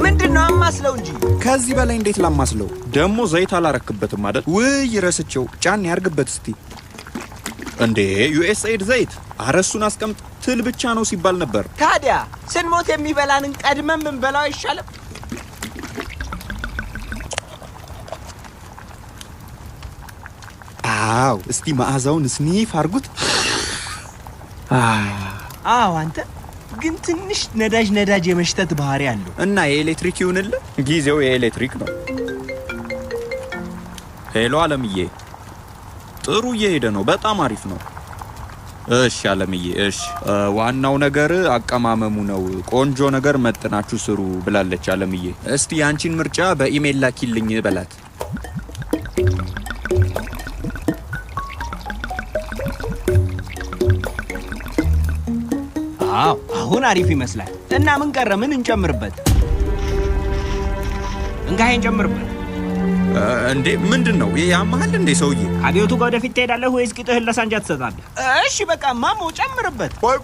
ምንድነው አማስለው እንጂ ከዚህ በላይ እንዴት ላማስለው? ደሞ ዘይት አላረክበትም አይደል? ውይ ረስቸው። ጫን ያርግበት እስቲ። እንዴ ዩኤስኤድ ዘይት አረሱን አስቀምጥ። ትል ብቻ ነው ሲባል ነበር። ታዲያ ስንሞት የሚበላንን ቀድመን ምን በላው አይሻልም? አው እስቲ መዓዛውን ስኒፍ አርጉት። አው አንተ ግን ትንሽ ነዳጅ የመሽተት ባህሪ አለው እና የኤሌክትሪክ ይሁንልህ። ጊዜው የኤሌክትሪክ ነው። ሄሎ አለምዬ፣ ጥሩ እየሄደ ነው። በጣም አሪፍ ነው። እሺ አለምዬ፣ እሺ ዋናው ነገር አቀማመሙ ነው። ቆንጆ ነገር መጥናችሁ ስሩ ብላለች አለምዬ። እስቲ ያንቺን ምርጫ በኢሜል ላኪልኝ በላት። አሁን አሪፍ ይመስላል። እና ምን ቀረ? ምን እንጨምርበት? እንጋሄን ጨምርበት። እንዴ ምንድነው? ያማሃል እንዴ ሰውዬ? አብዮቱ ጋር ወደፊት ትሄዳለህ ወይስ ቂጥህን ለሳንጃ ትሰጣለህ? እሺ በቃ ማሞ ጨምርበት። ቆይ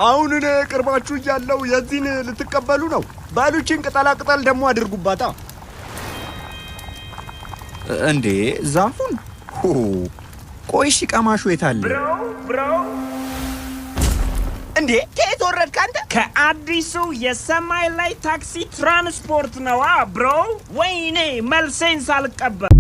አሁን እኔ ቅርባችሁ እያለሁ የዚህን ልትቀበሉ ነው? ባሉችን ቅጠል ደግሞ አድርጉባታ። እንዴ ዛፉን ቆይ እሺ ቀማሹ የታለ? ብሮ እንዴ ከየት ወረድክ አንተ? ከአዲሱ የሰማይ ላይ ታክሲ ትራንስፖርት ነው ብሮ። ወይኔ መልሴን ሳልቀበል